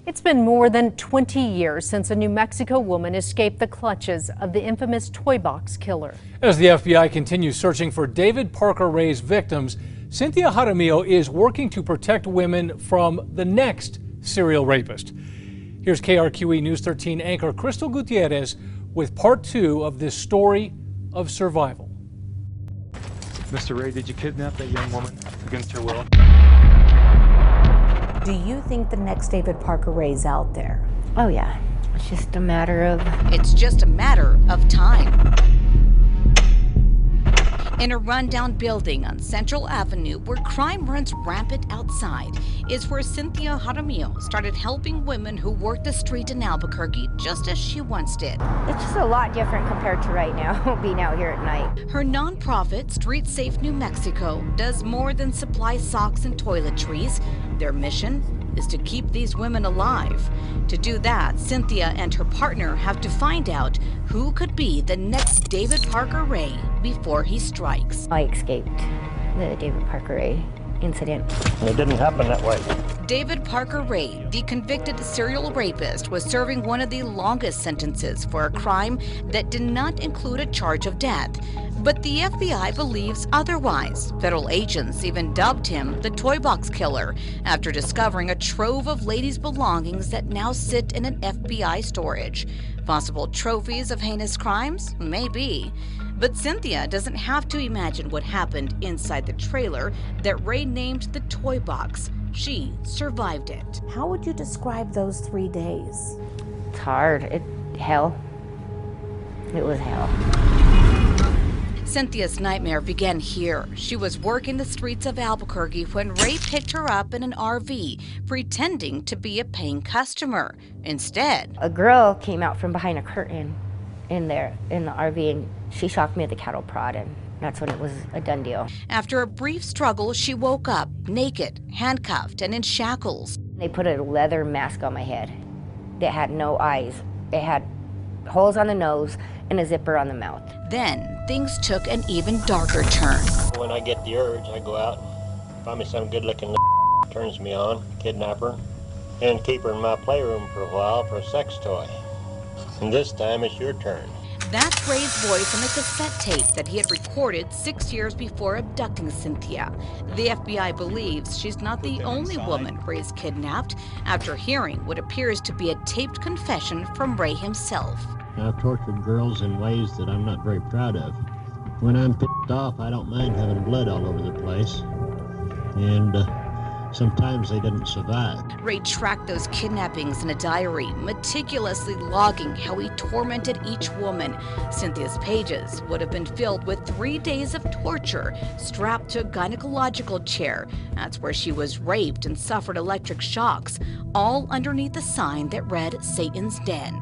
It's been more than 20 years since a New Mexico woman escaped the clutches of the infamous Toybox Killer. As the FBI continues searching for David Parker Ray's victims, Cynthia Jaramillo is working to protect women from the next serial rapist. Here's KRQE News 13 anchor Crystal Gutierrez with part 2 of this story of survival. Mr. Ray, did you kidnap that young woman against her will? Do you think the next David Parker Ray's out there? Oh yeah, it's just a matter of... It's just a matter of time. In a rundown building on Central Avenue where crime runs rampant outside is where Cynthia Jaramillo started helping women who worked the street in Albuquerque just as she once did. It's just a lot different compared to right now, being out here at night. Her nonprofit, Street Safe New Mexico, does more than supply socks and toiletries. Their mission is to keep these women alive. To do that, Cynthia and her partner have to find out who could be the next David Parker Ray before he strikes. I escaped the David Parker Ray incident. It didn't happen that way. David Parker Ray, the convicted serial rapist, was serving one of the longest sentences for a crime that did not include a charge of death. But the FBI believes otherwise. Federal agents even dubbed him the Toybox Killer after discovering a trove of ladies' belongings that now sit in an FBI storage. Possible trophies of heinous crimes? Maybe. But Cynthia doesn't have to imagine what happened inside the trailer that Ray named the Toy Box. She survived it. How would you describe those 3 days? It's hard. Hell. It was hell. Cynthia's nightmare began here. She was working the streets of Albuquerque when Ray picked her up in an RV, pretending to be a paying customer. Instead, a girl came out from behind a curtain in the RV, and she shocked me at the cattle prod, and that's when it was a done deal. After a brief struggle, she woke up naked, handcuffed, and in shackles. They put a leather mask on my head that had no eyes. It had holes on the nose and a zipper on the mouth. Then things took an even darker turn. When I get the urge, I go out, find me some good-looking turns me on, kidnap her, and keep her in my playroom for a while for a sex toy. And this time it's your turn. That's Ray's voice on a cassette tape that he had recorded 6 years before abducting Cynthia. The FBI believes she's not the only woman Ray's kidnapped after hearing what appears to be a taped confession from Ray himself. I've tortured girls in ways that I'm not very proud of. When I'm pissed off, I don't mind having blood all over the place. And sometimes they didn't survive. Ray tracked those kidnappings in a diary, meticulously logging how he tormented each woman. Cynthia's pages would have been filled with 3 days of torture, strapped to a gynecological chair. That's where she was raped and suffered electric shocks, all underneath a sign that read Satan's Den.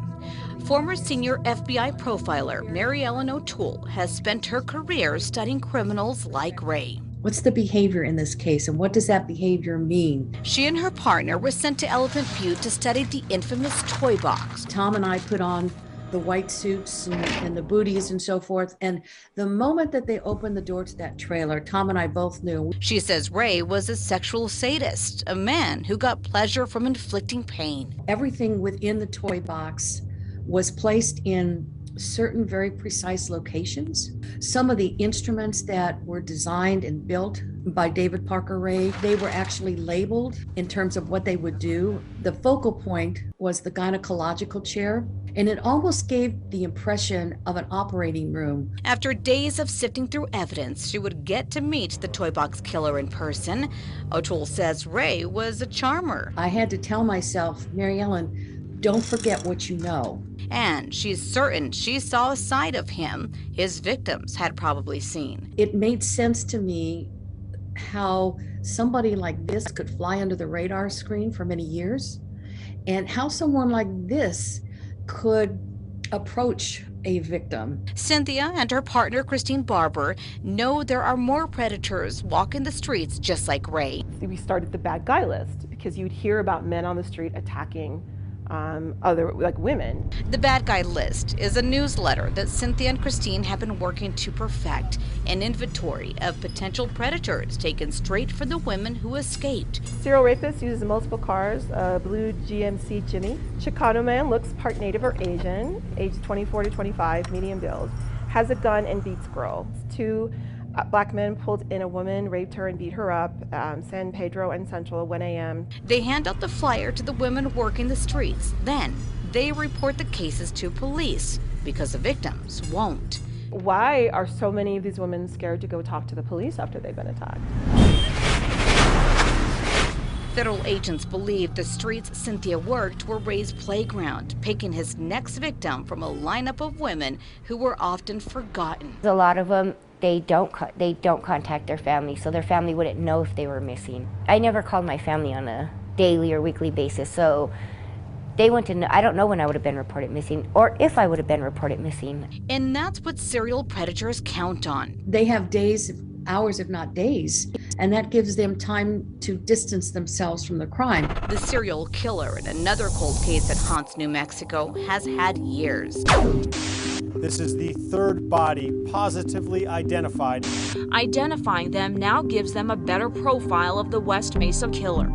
Former senior FBI profiler Mary Ellen O'Toole has spent her career studying criminals like Ray. What's the behavior in this case, and what does that behavior mean? She and her partner were sent to Elephant Butte to study the infamous Toy Box. Tom and I put on the white suits and the booties and so forth, and the moment that they opened the door to that trailer, Tom and I both knew. She says Ray was a sexual sadist, a man who got pleasure from inflicting pain. Everything within the toy box was placed in certain very precise locations. Some of the instruments that were designed and built by David Parker Ray, they were actually labeled in terms of what they would do. The focal point was the gynecological chair, and it almost gave the impression of an operating room. After days of sifting through evidence, she would get to meet the Toybox Killer in person. O'Toole says Ray was a charmer. I had to tell myself, Mary Ellen, don't forget what you know. And she's certain she saw a side of him his victims had probably seen. It made sense to me how somebody like this could fly under the radar screen for many years, and how someone like this could approach a victim. Cynthia and her partner, Christine Barber, know there are more predators walking the streets just like Ray. We started the bad guy list because you'd hear about men on the street attacking other, like women. The Bad Guy List is a newsletter that Cynthia and Christine have been working to perfect, an inventory of potential predators taken straight from the women who escaped. Serial rapist uses multiple cars, blue GMC Jimmy. Chicano man looks part Native or Asian, age 24 to 25, medium build. Has a gun and beats girls. 2 black men pulled in a woman, raped her and beat her up, San Pedro and Central, 1 a.m. They hand out the flyer to the women working the streets. Then they report the cases to police because the victims won't. Why are so many of these women scared to go talk to the police after they've been attacked? Federal agents believe the streets Cynthia worked were Ray's playground, picking his next victim from a lineup of women who were often forgotten. A lot of them, they don't contact their family, so their family wouldn't know if they were missing. I never called my family on a daily or weekly basis, so they wouldn't know. I don't know when I would have been reported missing or if I would have been reported missing. And that's what serial predators count on. They have days, hours, if not days, and that gives them time to distance themselves from the crime. The serial killer in another cold case that haunts New Mexico has had years. This is the third body positively identified. Identifying them now gives them a better profile of the West Mesa killer.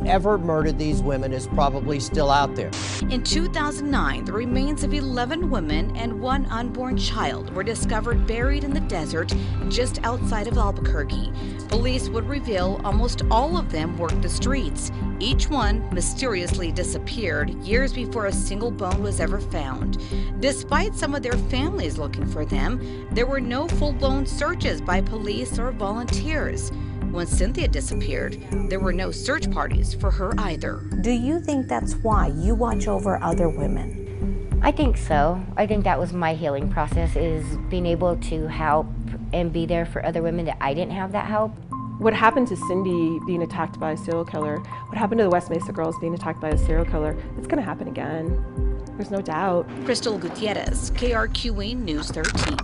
Whoever murdered these women is probably still out there. In 2009, the remains of 11 women and 1 unborn child were discovered buried in the desert just outside of Albuquerque. Police would reveal almost all of them worked the streets. Each one mysteriously disappeared years before a single bone was ever found. Despite some of their families looking for them, there were no full-blown searches by police or volunteers. When Cynthia disappeared, there were no search parties for her either. Do you think that's why you watch over other women? I think so. I think that was my healing process, is being able to help and be there for other women that I didn't have that help. What happened to Cindy being attacked by a serial killer, what happened to the West Mesa girls being attacked by a serial killer, it's gonna happen again. There's no doubt. Crystal Gutierrez, KRQE News 13.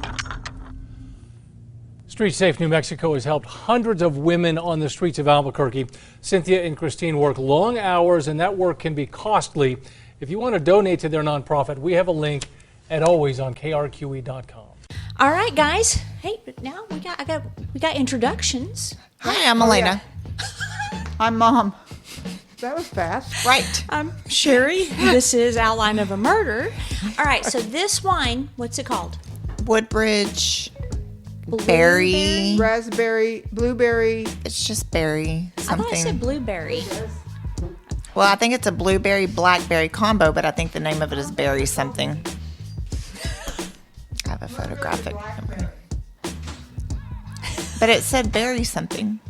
Street Safe New Mexico has helped hundreds of women on the streets of Albuquerque. Cynthia and Christine work long hours, and that work can be costly. If you want to donate to their nonprofit, we have a link at always on krqe.com. All right, guys. Hey, but now we got introductions. Hi, I'm Elena. I'm Mom. That was fast. Right. I'm Sherry. This is Outline of a Murder. All right, so this wine, what's it called? Woodbridge. Berry. Raspberry. Blueberry. It's just berry something. I thought I said blueberry. Well, I think it's a blueberry blackberry combo, but I think the name of it is berry something. I have a photographic number. But it said berry something.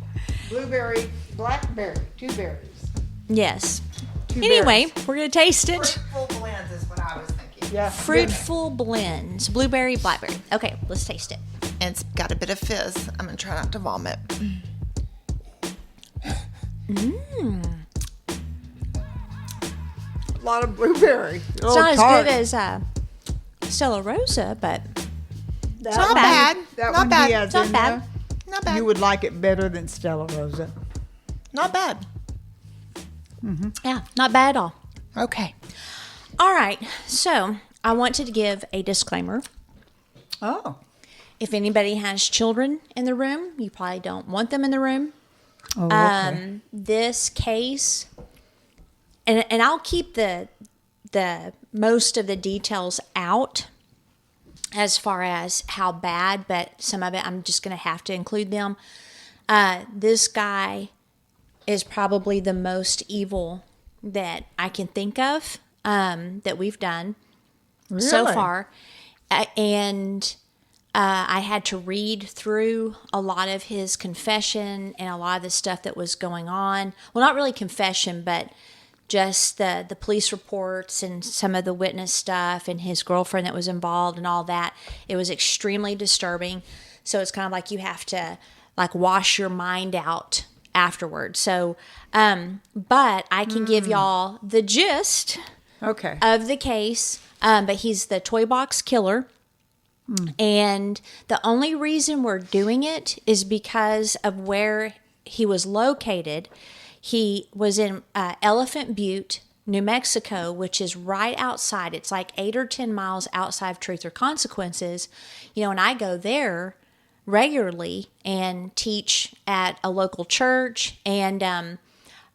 Blueberry, blackberry, 2 berries. Yes. 2 anyway, berries. we're going to taste it. Fruitful blends is what I was thinking. Yeah. Fruitful blends. Blueberry, blackberry. Okay, let's taste it. And it's got a bit of fizz. I'm going to try not to vomit. Mmm. A lot of blueberry. It's not as good as Stella Rosa, but it's not bad. That not one bad. he has It's not in bad. there. Not bad. You would like it better than Stella Rosa. Not bad. Yeah, not bad at all. Okay. All right, so I wanted to give a disclaimer. Oh. If anybody has children in the room, you probably don't want them in the room. Oh, okay. This case, and I'll keep the most of the details out as far as how bad, but some of it I'm just going to have to include them. This guy is probably the most evil that I can think of that we've done so far. And I had to read through a lot of his confession and a lot of the stuff that was going on. Well, not really confession, but just the police reports and some of the witness stuff and his girlfriend that was involved and all that. It was extremely disturbing. So it's kind of like you have to like wash your mind out afterwards. So, but I can give y'all the gist of the case. But he's the Toybox Killer. And the only reason we're doing it is because of where he was located. He was in Elephant Butte, New Mexico, which is right outside. It's like 8 or 10 miles outside of Truth or Consequences. And I go there regularly and teach at a local church. And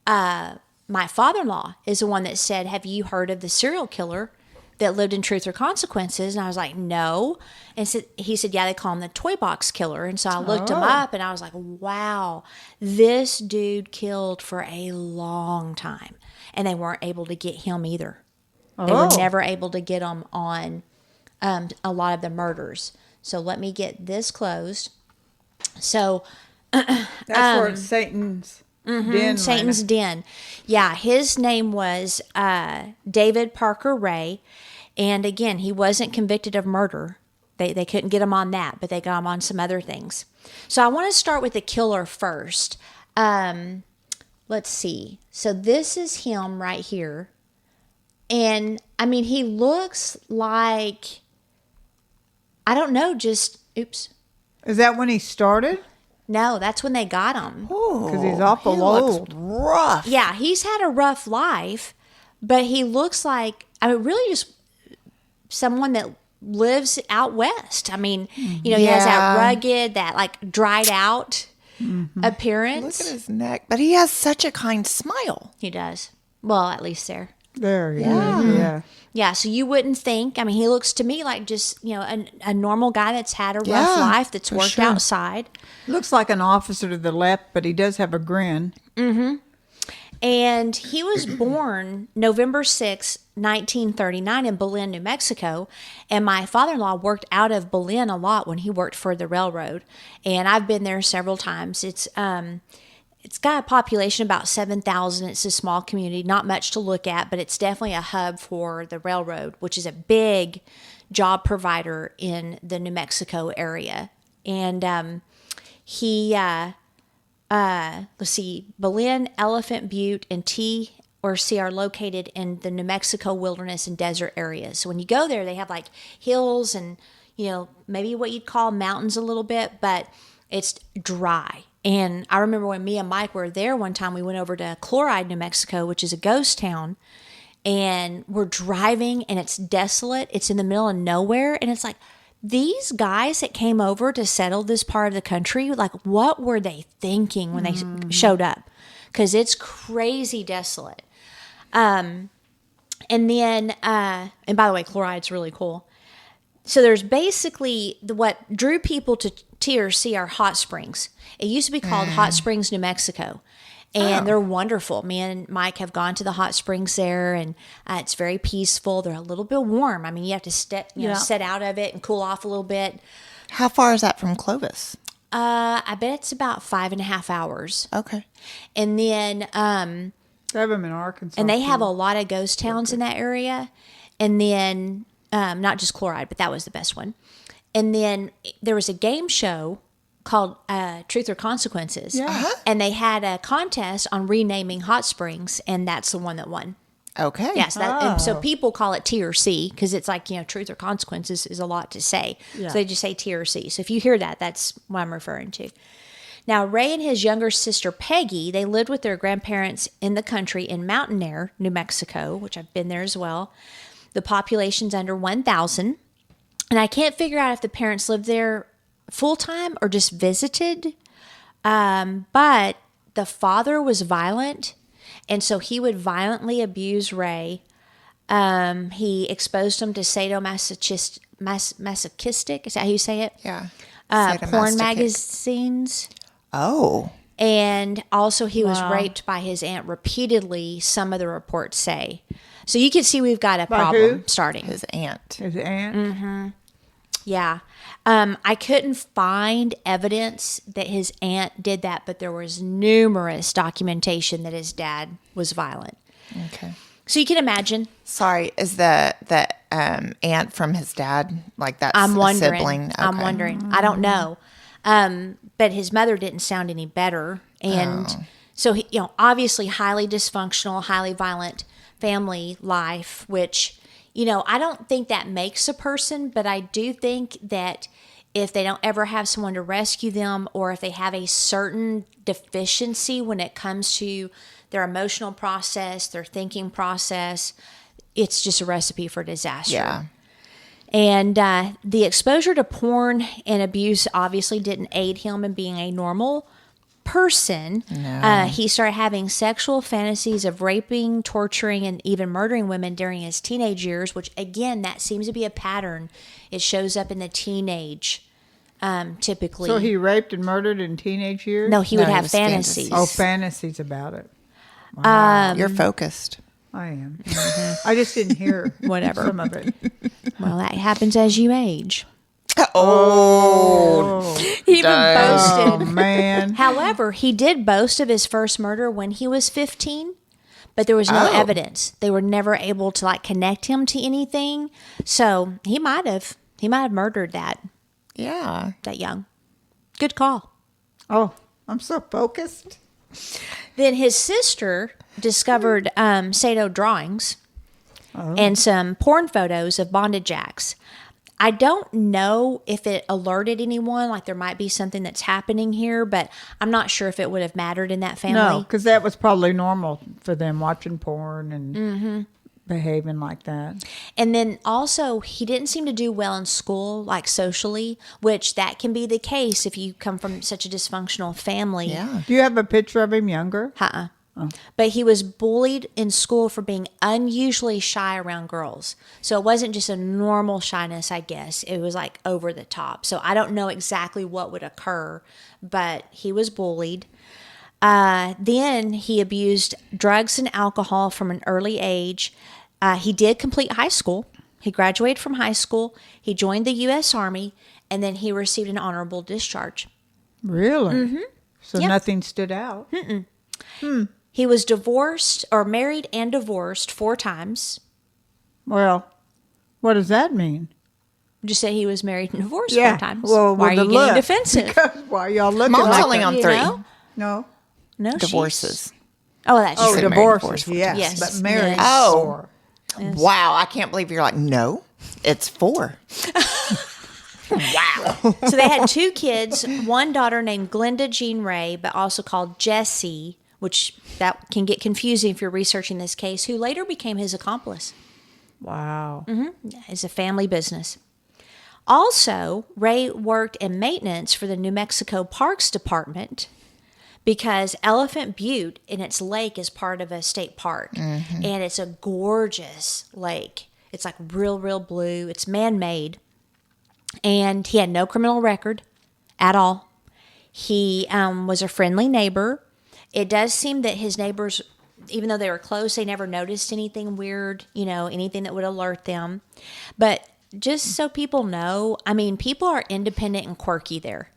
my father-in-law is the one that said, "Have you heard of the serial killer that lived in Truth or Consequences?" And I was like, "No." And he said, "Yeah, they call him the Toybox Killer." And so I looked him up, and I was like, wow, this dude killed for a long time. And they weren't able to get him either. They were never able to get him on a lot of the murders. So let me get this closed. So that's where it's Satan's den. Satan's Den. Yeah, his name was David Parker Ray. And again, he wasn't convicted of murder. They couldn't get him on that, but they got him on some other things. So I want to start with the killer first. Let's see. So this is him right here. And I mean, he looks like, I don't know, just, oops. Is that when he started? No, that's when they got him. Because he's awful old. Rough. Yeah, he's had a rough life, but he looks like, I mean, really just someone that lives out west. I mean, he has that rugged, that like dried out appearance. Look at his neck. But he has such a kind smile. He does. Well, at least there. There he is. Yeah. Yeah, so you wouldn't think, I mean, he looks to me like just, a normal guy that's had a rough life, that's worked outside. Looks like an officer to the left, but he does have a grin. Mm-hmm. And he was born November 6, 1939 in Belen, New Mexico. And my father-in-law worked out of Belen a lot when he worked for the railroad. And I've been there several times. It's got a population about 7,000. It's a small community, not much to look at, but it's definitely a hub for the railroad, which is a big job provider in the New Mexico area. And let's see, Belen, Elephant Butte, and T or C are located in the New Mexico wilderness and desert areas. So when you go there, they have like hills and, maybe what you'd call mountains a little bit, but it's dry. And I remember when me and Mike were there one time, we went over to Chloride, New Mexico, which is a ghost town, and we're driving and it's desolate. It's in the middle of nowhere. And it's like, these guys that came over to settle this part of the country, like what were they thinking when they showed up? Because it's crazy desolate. And then, and by the way, Chloride's really cool. So there's basically what drew people to TRC are hot springs. It used to be called Hot Springs, New Mexico. And they're wonderful. Me and Mike have gone to the hot springs there, and it's very peaceful. They're a little bit warm. I mean, you have to set out of it and cool off a little bit. How far is that from Clovis? I bet it's about 5.5 hours. Okay. And then they have them in Arkansas. And they have a lot of ghost towns in that area. And then not just Chloride, but that was the best one. And then there was a game show called Truth or Consequences. Yeah. And they had a contest on renaming hot springs, and that's the one that won. Okay. Yes. And so people call it T or C because it's like, Truth or Consequences is a lot to say. Yeah. So they just say T or C. So if you hear that, that's what I'm referring to. Now, Ray and his younger sister, Peggy, they lived with their grandparents in the country in Mountain Air, New Mexico, which I've been there as well. The population's under 1,000. And I can't figure out if the parents lived there full-time or just visited. But the father was violent, and so he would violently abuse Ray. He exposed him to sadomasochistic, is that how you say it? Yeah. Porn magazines. Oh. And also he was raped by his aunt repeatedly, some of the reports say. So you can see we've got a problem starting. His aunt. His aunt? Mm-hmm. Yeah. I couldn't find evidence that his aunt did that, but there was numerous documentation that his dad was violent. Okay. So you can imagine. Sorry, is the aunt from his dad, like that's a sibling? Okay. I'm wondering. I don't know. But his mother didn't sound any better. And so, he, obviously highly dysfunctional, highly violent family life, which, I don't think that makes a person, but I do think that if they don't ever have someone to rescue them, or if they have a certain deficiency when it comes to their emotional process, their thinking process. It's just a recipe for disaster. Yeah. And the exposure to porn and abuse obviously didn't aid him in being a normal person. No. He started having sexual fantasies of raping, torturing, and even murdering women during his teenage years, which, again, that seems to be a pattern. It shows up in the teenage, typically. So he raped and murdered in teenage years? No, he would have fantasies. Oh, fantasies about it. Wow. You're focused. I am. I just didn't hear Whatever. some of it. Well, that happens as you age. Oh, He even boasted. Oh, man. However, he did boast of his first murder when he was 15, but there was no evidence. They were never able to like connect him to anything. So he might have murdered that young. Good call. Oh, I'm so focused. Then his sister discovered Sato drawings and some porn photos of bondage acts. I don't know if it alerted anyone, like there might be something that's happening here, but I'm not sure if it would have mattered in that family. No, because that was probably normal for them, watching porn and behaving like that. And then also, he didn't seem to do well in school, like socially, which that can be the case if you come from such a dysfunctional family. Yeah. Do you have a picture of him younger? But he was bullied in school for being unusually shy around girls. So it wasn't just a normal shyness, I guess. It was like over the top. So I don't know exactly what would occur, but he was bullied. Then he abused drugs and alcohol from an early age. He did complete high school. He graduated from high school. He joined the U.S. Army, and then he received an honorable discharge. Really? So nothing stood out? He was married and divorced 4 times. Well, what does that mean? Just say he was married and divorced 4 times. Well, why are you getting defensive? Because why y'all looking Mom's like only that? on 3. No. No, Divorces. Oh, that's Oh, true. divorces, married, yes. Yes. But married, Yes. 4. Yes. Wow, I can't believe you're like, no, it's 4. Wow. So they had 2 kids, one daughter named Glenda Jean Ray, but also called Jessie, which that can get confusing if you're researching this case, who later became his accomplice. Wow. It's a family business. Also, Ray worked in maintenance for the New Mexico Parks Department because Elephant Butte in its lake is part of a state park. And it's a gorgeous lake. It's like real, real blue. It's man-made. And he had no criminal record at all. He was a friendly neighbor. It does seem that his neighbors, even though they were close, they never noticed anything weird, anything that would alert them. But just so people know, I mean, people are independent and quirky there.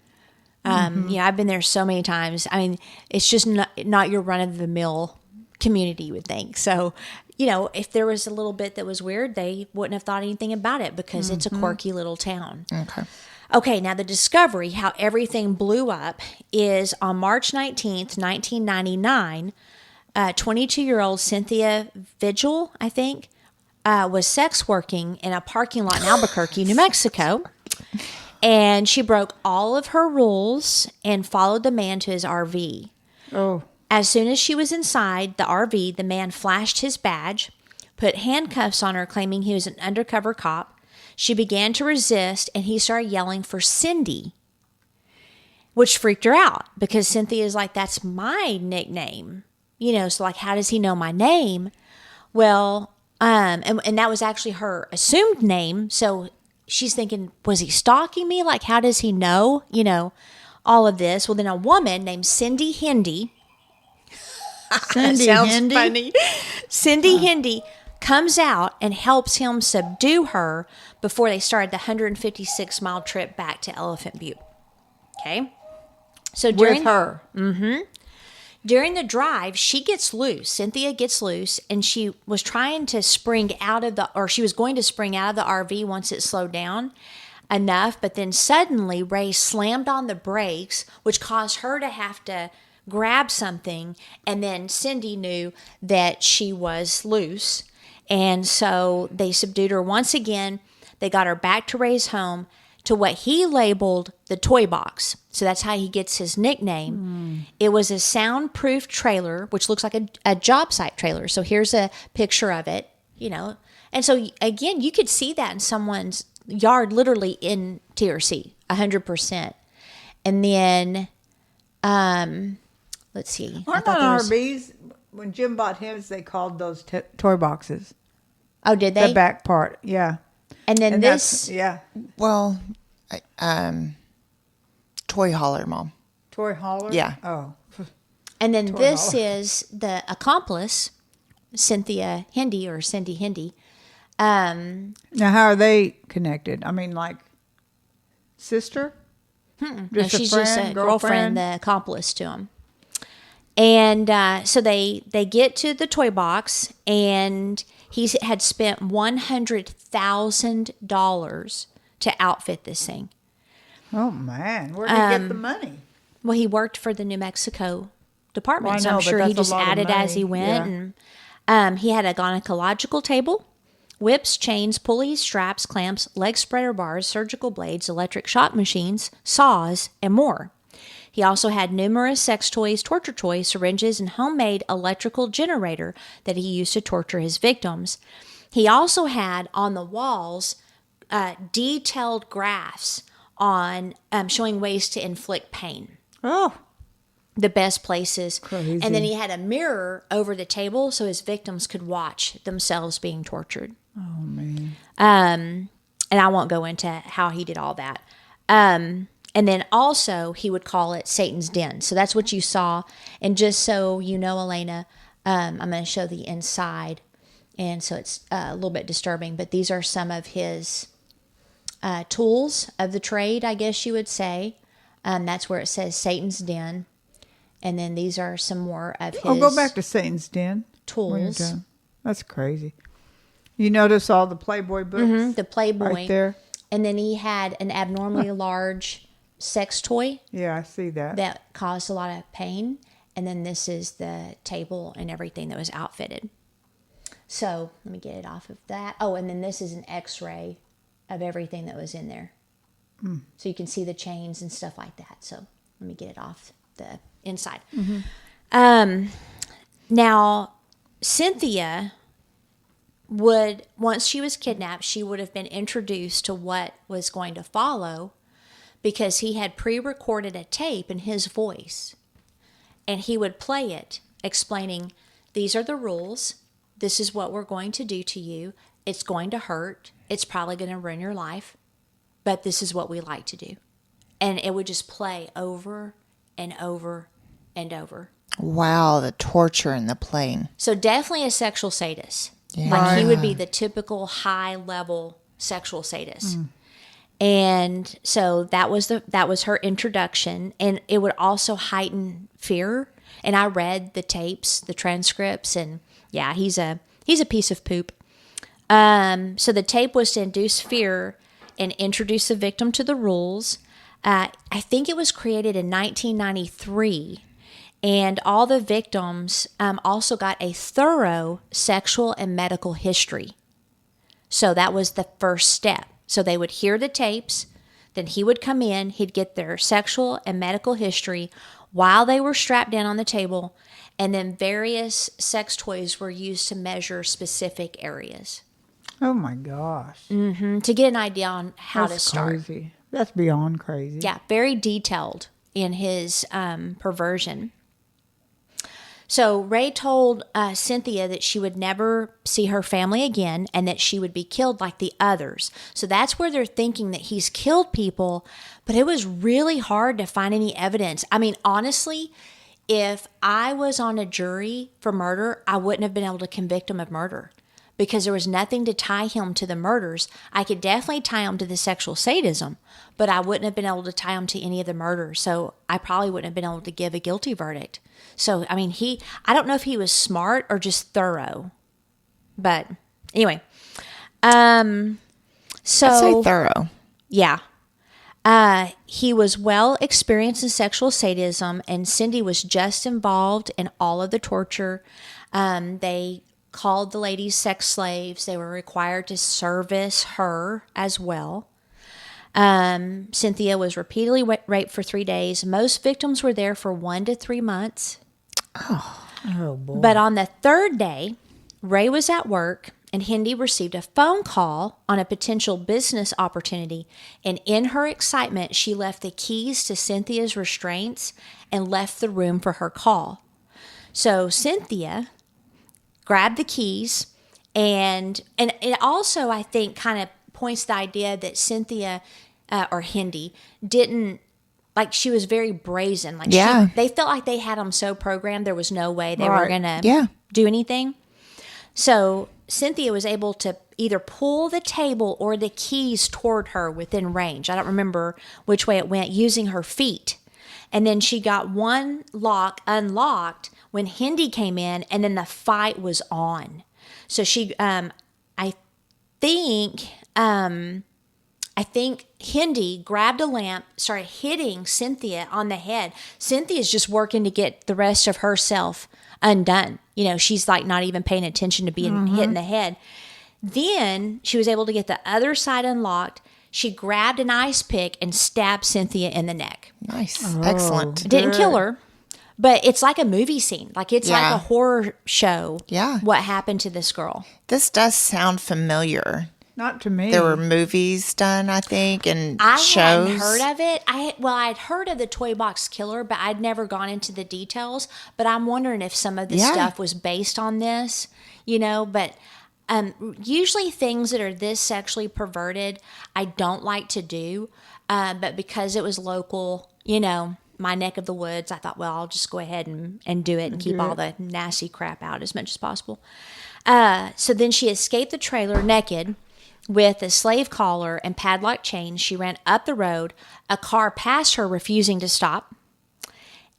I've been there so many times. I mean, it's just not your run-of-the-mill community, you would think. So, if there was a little bit that was weird, they wouldn't have thought anything about it because it's a quirky little town. Okay, now the discovery, how everything blew up, is on March 19th, 1999, 22-year-old Cynthia Vigil, I think, was sex working in a parking lot in Albuquerque, New Mexico. And she broke all of her rules and followed the man to his RV. Oh. As soon as she was inside the RV, the man flashed his badge, put handcuffs on her, claiming he was an undercover cop. She began to resist, and he started yelling for Cindy, which freaked her out because Cynthia is like, that's my nickname. So like, how does he know my name? Well, and that was actually her assumed name. So she's thinking, was he stalking me? Like, how does he know, all of this? Well, then a woman named Cindy Hindy. Cindy Sounds Hindy? funny. Cindy Hindy comes out and helps him subdue her before they started the 156-mile trip back to Elephant Butte. Okay? So With her? During the drive, she gets loose. Cynthia gets loose, and she was trying to she was going to spring out of the RV once it slowed down enough, but then suddenly Ray slammed on the brakes, which caused her to have to grab something, and then Cindy knew that she was loose, and so they subdued her once again. They got her back to Ray's home, to what he labeled the toy box. So that's how he gets his nickname. It was a soundproof trailer, which looks like a job site trailer. So here's a picture of it, you know. And so, again, you could see that in someone's yard, literally in TRC, 100%. And then, let's see. Aren't on RVs, when Jim bought his, they called those toy boxes. Oh, did they? The back part, yeah. And then this. Yeah. Well, toy hauler, Mom. Toy hauler? Yeah. Oh. And then Toy this hauler. is the accomplice, Cynthia Hindy or Cindy Hindy. Now, how are they connected? I mean, like, sister? No, she's just a girlfriend, the accomplice to him. And so they get to the toy box, and he had spent $100,000 to outfit this thing. Oh, man. Where did he get the money? Well, he worked for the New Mexico department, Well, I so know, I'm but sure he that's a just lot of added as he money. went. Yeah. And he had a gynecological table, whips, chains, pulleys, straps, clamps, leg spreader bars, surgical blades, electric shock machines, saws, and more. He also had numerous sex toys, torture toys, syringes, and homemade electrical generator that he used to torture his victims. He also had on the walls detailed graphs on showing ways to inflict pain. Oh. The best places. Crazy. And then he had a mirror over the table so his victims could watch themselves being tortured. Oh, man. And I won't go into how he did all that. And then also he would call it Satan's Den. So that's what you saw. And just so you know, Elena, I'm going to show the inside. And so it's a little bit disturbing. But these are some of his tools of the trade, I guess you would say. That's where it says Satan's Den. And then these are some more of his go back to Satan's Den. tools. That's crazy. You notice all the Playboy books? The Playboy. Right there. And then he had an abnormally large sex toy. Yeah, I see that. That caused a lot of pain. And then this is the table and everything that was outfitted. So let me get it off of that. Oh, and then this is an x-ray of everything that was in there. So you can see the chains and stuff like that. So let me get it off the inside. Now, Cynthia would, once she was kidnapped, she would have been introduced to what was going to follow because he had pre-recorded a tape in his voice. And he would play it, explaining, these are the rules. This is what we're going to do to you. It's going to hurt. It's probably going to ruin your life. But this is what we like to do. And it would just play over and over and over. Wow, the torture and the playing. So definitely a sexual sadist. Yeah. Like he would be the typical high-level sexual sadist. And so that was her introduction, and it would also heighten fear. And I read the tapes, the transcripts, and yeah, he's a piece of poop. So the tape was to induce fear and introduce the victim to the rules. I think it was created in 1993, and all the victims also got a thorough sexual and medical history. So that was the first step. So they would hear the tapes, then he would come in, he'd get their sexual and medical history while they were strapped down on the table, and then various sex toys were used to measure specific areas. Oh my gosh. To get an idea on how That's to start. crazy. That's beyond crazy. Yeah, very detailed in his perversion. So Ray told Cynthia that she would never see her family again and that she would be killed like the others. So that's where they're thinking that he's killed people, but it was really hard to find any evidence. I mean, honestly, if I was on a jury for murder, I wouldn't have been able to convict him of murder because there was nothing to tie him to the murders. I could definitely tie him to the sexual sadism, but I wouldn't have been able to tie him to any of the murders. So I probably wouldn't have been able to give a guilty verdict. So, I mean, I don't know if he was smart or just thorough, but anyway. So I'd say thorough. Yeah. He was well experienced in sexual sadism, and Cindy was just involved in all of the torture. They called the ladies sex slaves. They were required to service her as well. Cynthia was repeatedly raped for 3 days. Most victims were there for 1 to 3 months. Oh, boy. But on the third day, Ray was at work and Hindi received a phone call on a potential business opportunity. And in her excitement, she left the keys to Cynthia's restraints and left the room for her call. So Cynthia grabbed the keys, and it also, I think, kind of points to the idea that Cynthia or Hindi didn't, like, she was very brazen. Like, they felt like they had them so programmed there was no way they were going to do anything. So Cynthia was able to either pull the table or the keys toward her within range. I don't remember which way it went, using her feet. And then she got one lock unlocked when Hindi came in, and then the fight was on. So she, I think Hindi grabbed a lamp, started hitting Cynthia on the head. Cynthia's just working to get the rest of herself undone. You know, she's like not even paying attention to being hit in the head. Then she was able to get the other side unlocked. She grabbed an ice pick and stabbed Cynthia in the neck. Nice. Excellent. Didn't kill her, but it's like a movie scene. Like it's like a horror show. Yeah. What happened to this girl? This does sound familiar. Not to me. There were movies done, I think, and I shows. hadn't heard of it. I'd heard of the Toybox Killer, but I'd never gone into the details. But I'm wondering if some of this stuff was based on this, you know. But usually things that are this sexually perverted, I don't like to do. But because it was local, you know, my neck of the woods, I thought, well, I'll just go ahead and do it and keep all the nasty crap out as much as possible. So then she escaped the trailer naked, with a slave collar and padlock chains. She ran up the road. A car passed her, refusing to stop.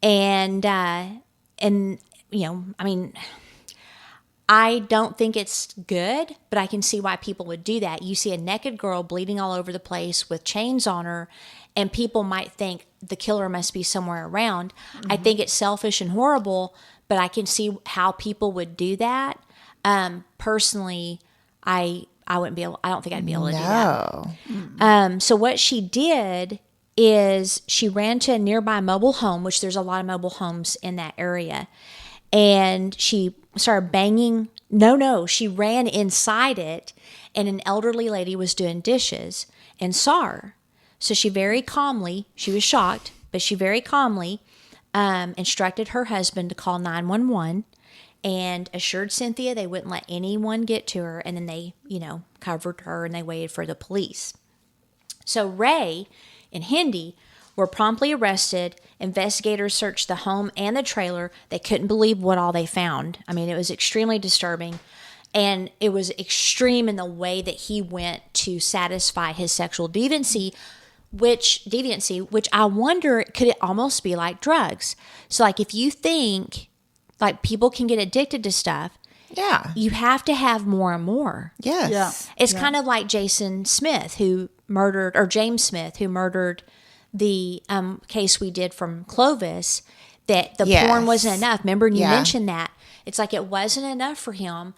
And you know, I mean, I don't think it's good, but I can see why people would do that. You see a naked girl bleeding all over the place with chains on her, and people might think the killer must be somewhere around. I think it's selfish and horrible, but I can see how people would do that. Personally, I wouldn't be able, I don't think I'd be able to do that. So what she did is she ran to a nearby mobile home, which there's a lot of mobile homes in that area. And she started banging. She ran inside it, and an elderly lady was doing dishes and saw her. So she very calmly, she was shocked, but she very calmly instructed her husband to call 911. And assured Cynthia they wouldn't let anyone get to her. And then they, you know, covered her and they waited for the police. So Ray and Hindi were promptly arrested. Investigators searched the home and the trailer. They couldn't believe what all they found. I mean, it was extremely disturbing. And it was extreme in the way that he went to satisfy his sexual deviancy, which I wonder, could it almost be like drugs? So like if you think like people can get addicted to stuff. Yeah. You have to have more and more. Yes. Yeah. It's kind of like James Smith, who murdered the case we did from Clovis, that the porn wasn't enough. Remember, and you mentioned that. It's like it wasn't enough for him.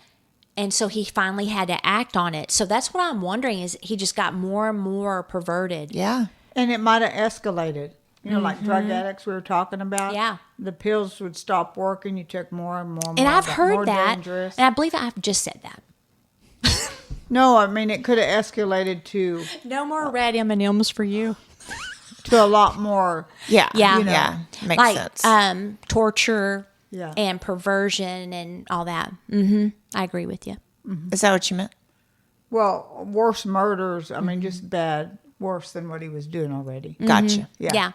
And so he finally had to act on it. So that's what I'm wondering, is he just got more and more perverted. Yeah. And it might have escalated. You know, like drug addicts we were talking about. Yeah. The pills would stop working. You took more and more. And I've heard more that. Dangerous. And I believe I've just said that. No, I mean, it could have escalated to... No more red M&Ms for you. To a lot more. Yeah. Yeah. You know, yeah. Makes like, sense. Torture and perversion and all that. I agree with you. Is that what you meant? Well, worse murders. I mean, just bad. Worse than what he was doing already. Gotcha. Yeah.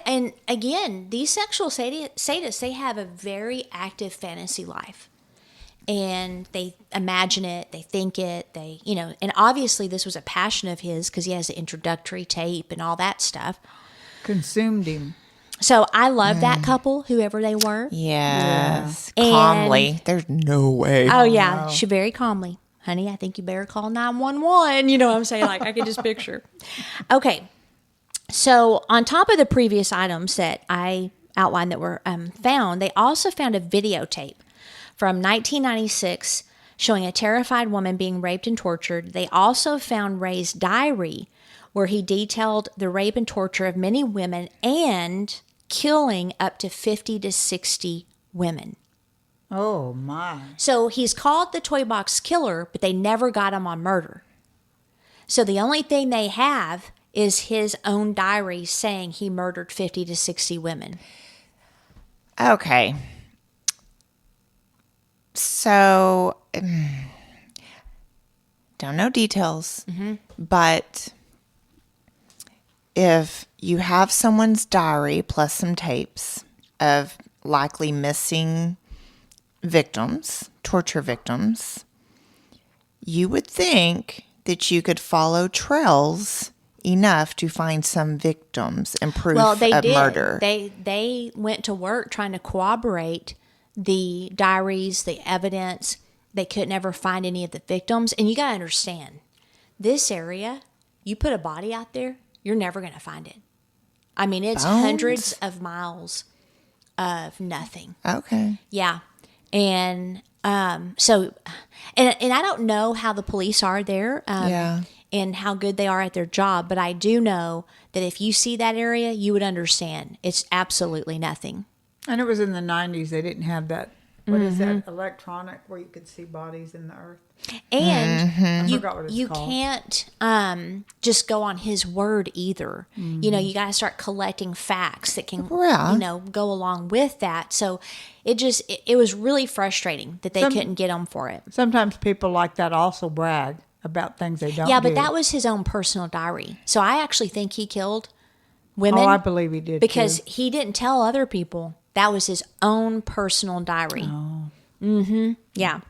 And again, these sexual sadists, they have a very active fantasy life. And they imagine it, they think it, they, you know, and obviously this was a passion of his because he has the introductory tape and all that stuff. Consumed him. So I love that couple, whoever they were. Yes. Yeah. Calmly. There's no way. Oh, yeah. No. She very calmly. Honey, I think you better call 911. You know what I'm saying? Like, I can just picture. Okay. So on top of the previous items that I outlined that were found, they also found a videotape from 1996 showing a terrified woman being raped and tortured. They also found Ray's diary, where he detailed the rape and torture of many women and killing up to 50 to 60 women. Oh, my. So he's called the Toybox Killer, but they never got him on murder. So the only thing they have is his own diary saying he murdered 50 to 60 women. Okay. So, don't know details, but if you have someone's diary plus some tapes of likely missing victims, torture victims, you would think that you could follow trails enough to find some victims and proof of murder. They went to work trying to corroborate the diaries, the evidence. They could never find any of the victims. And you got to understand, this area, you put a body out there, you're never going to find it. I mean, it's hundreds of miles of nothing. Okay. Yeah. And so I don't know how the police are there. And how good they are at their job. But I do know that if you see that area, you would understand. It's absolutely nothing. And it was in the 90s. They didn't have that, what is that, electronic where you could see bodies in the earth. And I forgot what it's called. Can't just go on his word either. You know, you got to start collecting facts that can, go along with that. So it was really frustrating that they couldn't get him for it. Sometimes people like that also brag about things they don't do. Yeah, but that was his own personal diary. So I actually think he killed women. Oh, I believe he did, because he didn't tell other people. That was his own personal diary. Oh. Yeah.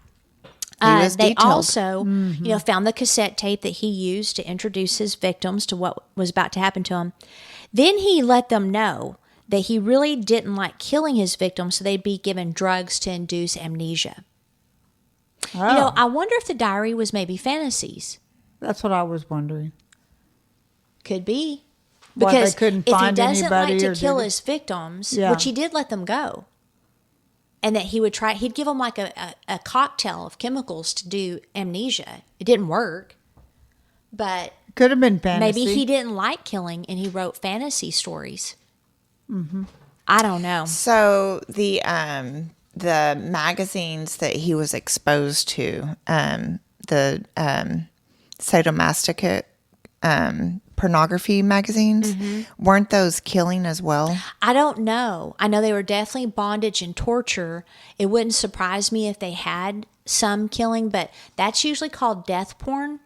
They also, found the cassette tape that he used to introduce his victims to what was about to happen to him. Then he let them know that he really didn't like killing his victims, so they'd be given drugs to induce amnesia. Oh. I wonder if the diary was maybe fantasies. That's what I was wondering. Could be. Why they Because couldn't if he find doesn't like anybody, to or kill did he? his victims, which he did let them go, and that he'd give them like a cocktail of chemicals to do amnesia. It didn't work. But could have been fantasy. Maybe he didn't like killing and he wrote fantasy stories. I don't know. So the magazines that he was exposed to, the sadomasochistic pornography magazines, weren't those killing as well? I don't know. I know they were definitely bondage and torture. It wouldn't surprise me if they had some killing, but that's usually called death porn.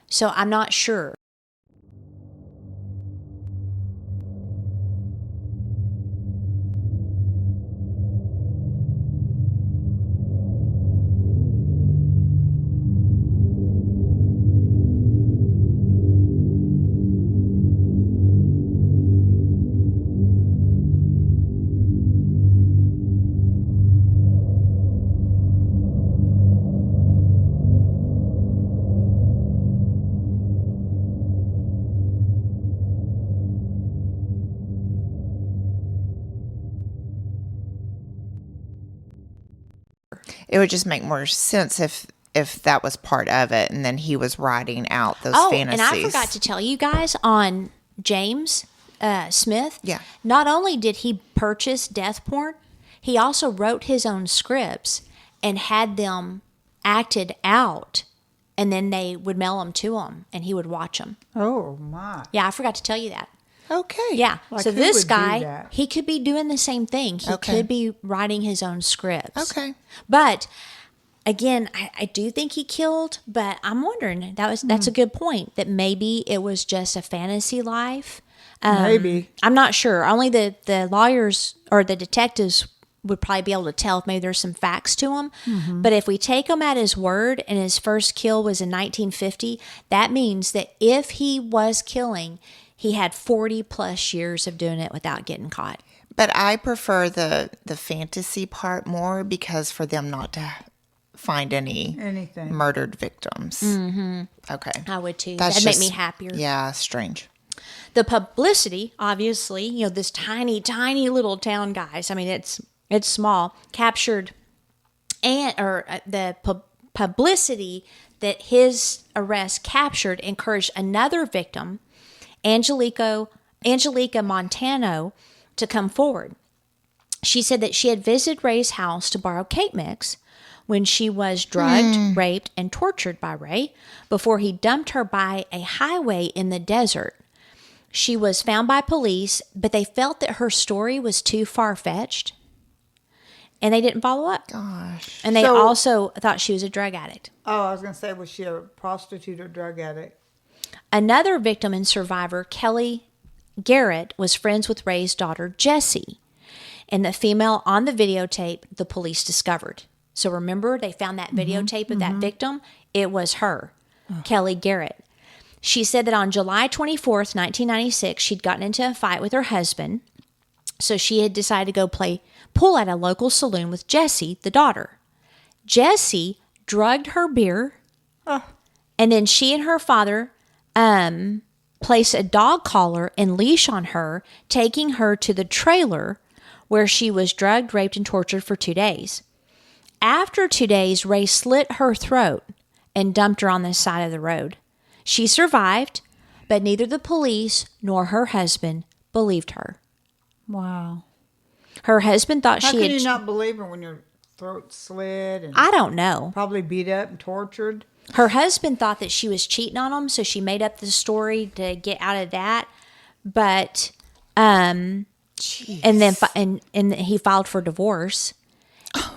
So I'm not sure. It would just make more sense if that was part of it, and then he was writing out those fantasies. And I forgot to tell you guys on James Smith. Yeah. Not only did he purchase death porn, he also wrote his own scripts and had them acted out, and then they would mail them to him, and he would watch them. Oh, my. Yeah, I forgot to tell you that. Okay. Yeah. Like, so who this would do guy, that? he could be doing the same thing. He could be writing his own scripts. Okay. But again, I do think he killed, but I'm wondering, that's a good point, that maybe it was just a fantasy life. Maybe. I'm not sure. Only the lawyers or the detectives would probably be able to tell if maybe there's some facts to him. But if we take him at his word and his first kill was in 1950, that means that if he was killing, he had 40 plus years of doing it without getting caught. But I prefer the fantasy part more, because for them not to find anything murdered victims. Okay. I would too. That's That'd make me happier. Yeah, strange. The publicity, obviously, this tiny, tiny little town, guys. I mean, it's small. Captured the publicity that his arrest captured encouraged another victim, Angelica Montano, to come forward. She said that she had visited Ray's house to borrow cake mix when she was drugged, raped, and tortured by Ray before he dumped her by a highway in the desert. She was found by police, but they felt that her story was too far-fetched, and they didn't follow up. Gosh. And they also thought she was a drug addict. Oh, I was going to say, was she a prostitute or drug addict? Another victim and survivor, Kelly Garrett, was friends with Ray's daughter, Jessie, and the female on the videotape the police discovered. So remember, they found that videotape of that victim? It was her, Kelly Garrett. She said that on July 24th, 1996, she'd gotten into a fight with her husband, so she had decided to go play pool at a local saloon with Jessie, the daughter. Jessie drugged her beer, and then she and her father placed a dog collar and leash on her, taking her to the trailer where she was drugged, raped, and tortured for 2 days. After 2 days, Ray slit her throat and dumped her on the side of the road. She survived, but neither the police nor her husband believed her. Wow. Her husband thought How she can had... you not believe her when your throat slit? And I don't know. Probably beat up and tortured. Her husband thought that she was cheating on him, so she made up the story to get out of that. But, and then and he filed for divorce.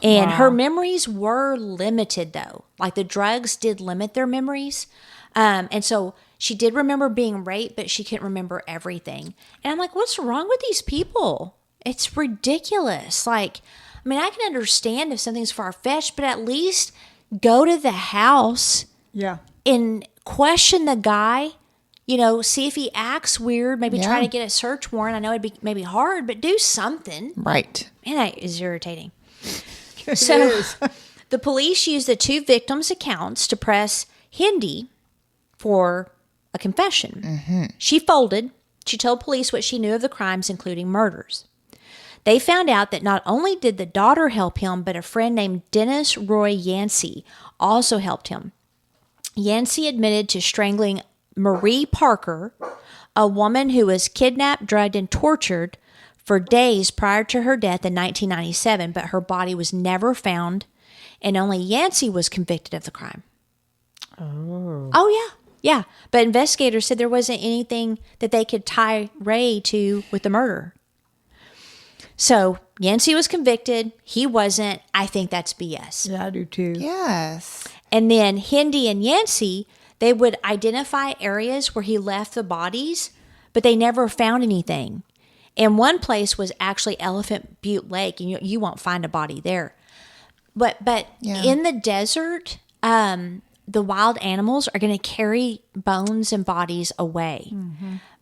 And her memories were limited, though. Like, the drugs did limit their memories. And so she did remember being raped, but she couldn't remember everything. And I'm like, what's wrong with these people? It's ridiculous. Like, I mean, I can understand if something's far-fetched, but at least go to the house and question the guy, see if he acts weird, maybe try to get a search warrant. I know it'd be maybe hard, but do something. Right. Man, that is irritating. So the police used the two victims' accounts to press Hindi for a confession. She folded. She told police what she knew of the crimes, including murders. They found out that not only did the daughter help him, but a friend named Dennis Roy Yancey also helped him. Yancey admitted to strangling Marie Parker, a woman who was kidnapped, drugged, and tortured for days prior to her death in 1997, but her body was never found, and only Yancey was convicted of the crime. Oh, yeah. But investigators said there wasn't anything that they could tie Ray to with the murder. So Yancey was convicted. He wasn't. I think that's BS. Yeah, I do too. Yes. And then Hindi and Yancey, they would identify areas where he left the bodies, but they never found anything. And one place was actually Elephant Butte Lake, and you won't find a body there. But in the desert, the wild animals are going to carry bones and bodies away.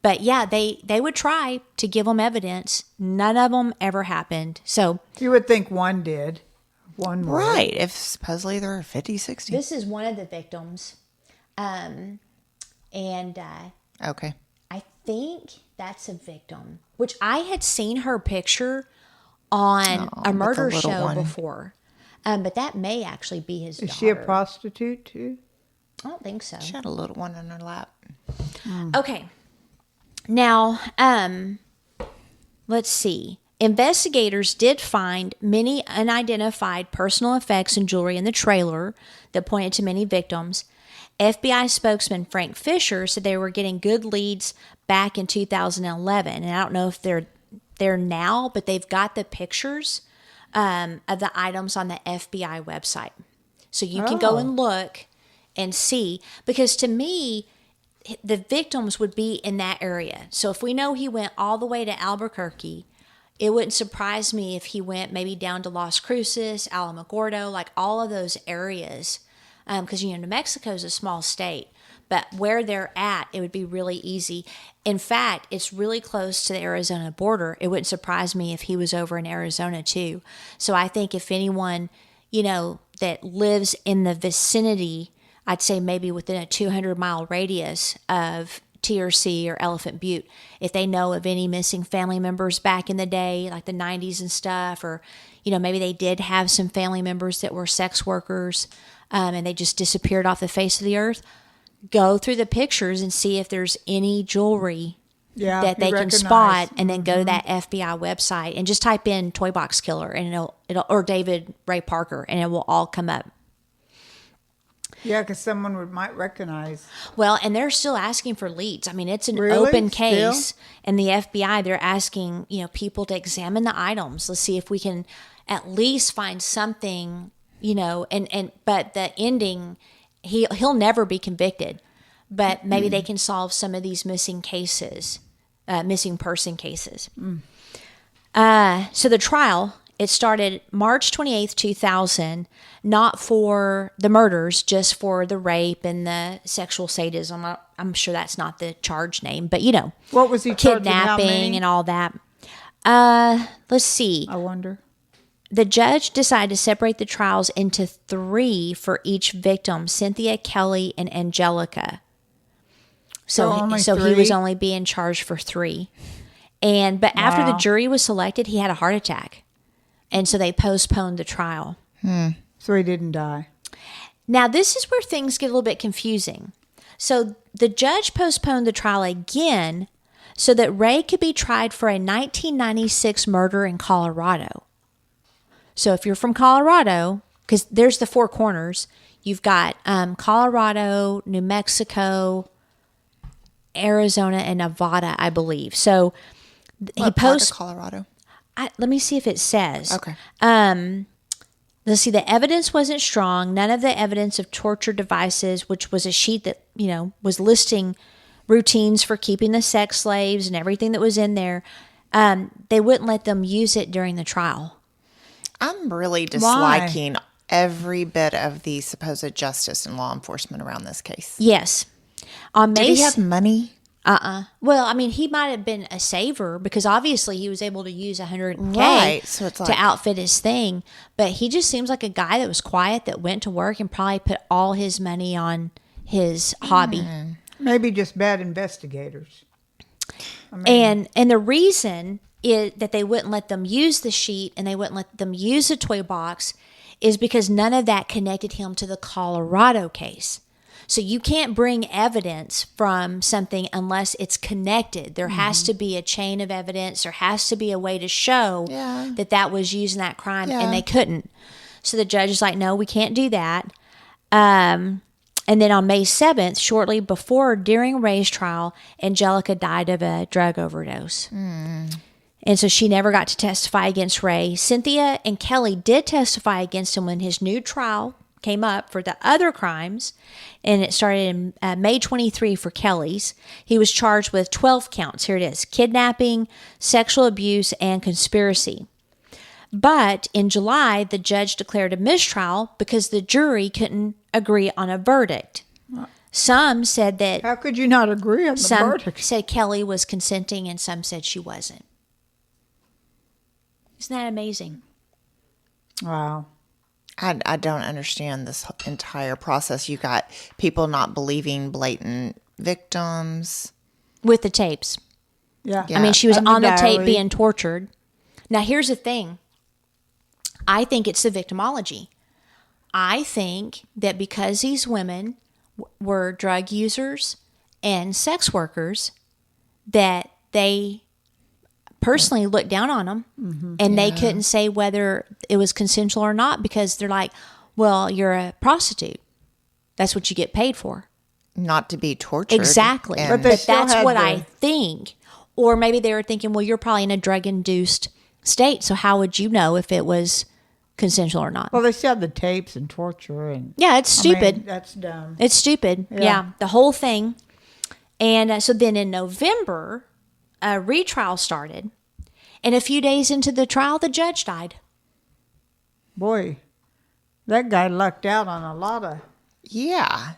But yeah, they would try to give them evidence. None of them ever happened. So you would think one did. One would. Right. If supposedly there are 50, 60. This is one of the victims. Okay. I think that's a victim, which I had seen her picture on a murder show before. But that may actually be his daughter. Is she a prostitute too? I don't think so. She had a little one in her lap. Okay. Now, let's see. Investigators did find many unidentified personal effects and jewelry in the trailer that pointed to many victims. FBI spokesman Frank Fisher said they were getting good leads back in 2011. And I don't know if they're there now, but they've got the pictures of the items on the FBI website. So you can go and look and see. Because to me, the victims would be in that area. So if we know he went all the way to Albuquerque, it wouldn't surprise me if he went maybe down to Las Cruces, Alamogordo, like all of those areas. Because, New Mexico is a small state. But where they're at, it would be really easy. In fact, it's really close to the Arizona border. It wouldn't surprise me if he was over in Arizona too. So I think if anyone, that lives in the vicinity, I'd say maybe within a 200-mile radius of TRC or Elephant Butte, if they know of any missing family members back in the day, like the 90s and stuff, or, maybe they did have some family members that were sex workers, and they just disappeared off the face of the earth, go through the pictures and see if there's any jewelry that they can spot, and then go to that FBI website and just type in Toybox Killer, and it'll or David Ray Parker, and it will all come up. Yeah, because someone might recognize. Well, and they're still asking for leads. I mean, it's an Really? open case, Still? and the FBI, they're asking, people to examine the items. Let's see if we can at least find something, but the ending, he'll never be convicted, but maybe they can solve some of these missing person cases. So the trial, it started March 28th, 2000, not for the murders, just for the rape and the sexual sadism. I'm sure that's not the charge name, but What was he charged with? How kidnapping many? and all that. Let's see. I wonder. The judge decided to separate the trials into 3 for each victim, Cynthia, Kelly, and Angelica. So only he 3? was only being charged for 3. But after the Wow. jury was selected, he had a heart attack. And so they postponed the trial. So he didn't die. Now, this is where things get a little bit confusing. So the judge postponed the trial again so that Ray could be tried for a 1996 murder in Colorado. So if you're from Colorado, because there's the 4 corners, you've got Colorado, New Mexico, Arizona, and Nevada, I believe. So What part of Colorado? Let me see if it says. Okay. Let's see. The evidence wasn't strong. None of the evidence of torture devices, which was a sheet that, was listing routines for keeping the sex slaves and everything that was in there. They wouldn't let them use it during the trial. I'm really disliking every bit of the supposed justice and law enforcement around this case. Yes. On May, Did he have money? Well, I mean, he might have been a saver because obviously he was able to use $100K Right, so it's to like- outfit his thing. But he just seems like a guy that was quiet, that went to work and probably put all his money on his hobby. Maybe just bad investigators. I mean, And the reason is that they wouldn't let them use the sheet and they wouldn't let them use the toy box is because none of that connected him to the Colorado case. So you can't bring evidence from something unless it's connected. There has to be a chain of evidence. There has to be a way to show that was used in that crime, and they couldn't. So the judge is like, no, we can't do that. And then on May 7th, shortly before or during Ray's trial, Angelica died of a drug overdose. And so she never got to testify against Ray. Cynthia and Kelly did testify against him when his new trial came up for the other crimes, and it started in May 23 for Kelly's. He was charged with 12 counts. Here it is: kidnapping, sexual abuse, and conspiracy. But in July, the judge declared a mistrial because the jury couldn't agree on a verdict. Some said that... How could you not agree on the some verdict? said Kelly was consenting, and some said she wasn't. Isn't that amazing? Wow. I don't understand this entire process. You got people not believing blatant victims. With the tapes. Yeah. I mean, she was And the on the tape diary. being tortured. Now, here's the thing. I think it's the victimology. I think that because these women were drug users and sex workers, that they personally looked down on them, and they couldn't say whether it was consensual or not because they're like, well, you're a prostitute. That's what you get paid for. Not to be tortured. Exactly. And- But they But still that's had what the- I think. Or maybe they were thinking, well, you're probably in a drug-induced state, so how would you know if it was consensual or not? Well, they still had the tapes and torture and. Yeah, it's I mean, stupid. that's dumb. It's stupid. Yeah, the whole thing. And so then in November, a retrial started. And a few days into the trial, the judge died. Boy, that guy lucked out on a lot of. Yeah.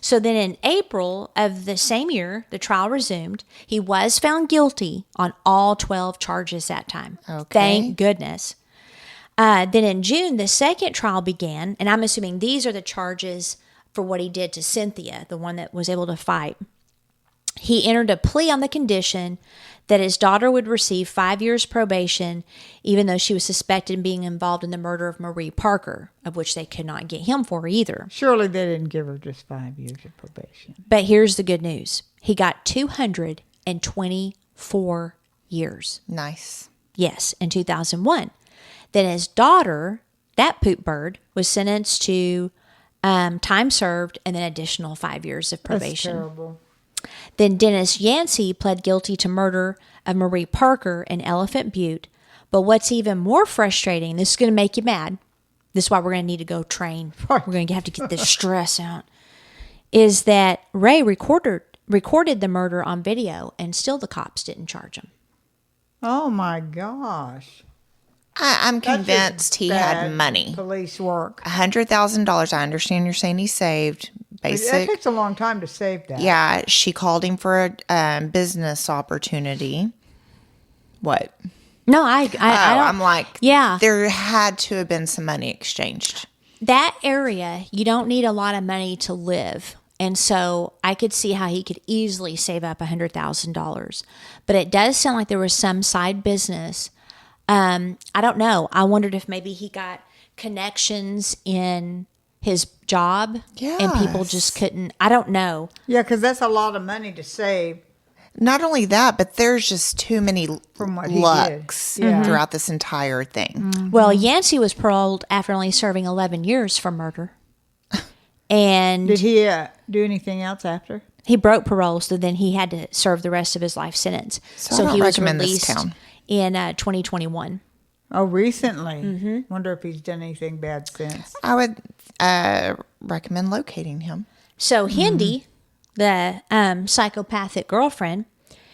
So then in April of the same year, the trial resumed. He was found guilty on all 12 charges that time. Okay. Thank goodness. Then in June, the second trial began. And I'm assuming these are the charges for what he did to Cynthia, the one that was able to fight. He entered a plea on the condition that his daughter would receive 5 years probation, even though she was suspected of being involved in the murder of Marie Parker, of which they could not get him for either. Surely they didn't give her just 5 years of probation. But here's the good news. He got 224 years. Nice. Yes, in 2001. Then his daughter, that poop bird, was sentenced to time served and then additional 5 years of probation. That's terrible. Then Dennis Yancey pled guilty to murder of Marie Parker in Elephant Butte. But what's even more frustrating, this is going to make you mad. This is why we're going to need to go train. We're going to have to get this stress out. Is that Ray recorded the murder on video, and still the cops didn't charge him. Oh my gosh. I'm convinced he had money. Police work. $100,000. I understand you're saying he saved. Basic. It takes a long time to save that. Yeah, she called him for a business opportunity. What? No, I don't. I'm like, yeah. There had to have been some money exchanged. That area, you don't need a lot of money to live. And so I could see how he could easily save up $100,000. But it does sound like there was some side business. I don't know. I wondered if maybe he got connections in his job and people just couldn't. I don't know. Yeah, because that's a lot of money to save. Not only that, but there's just too many lucks throughout this entire thing. Mm-hmm. Well, Yancey was paroled after only serving 11 years for murder. And did he do anything else after? He broke parole, so then he had to serve the rest of his life sentence. So he was released in 2021. Oh, recently? Mm-hmm. Wonder if he's done anything bad since. I would recommend locating him. So Hindi, the psychopathic girlfriend,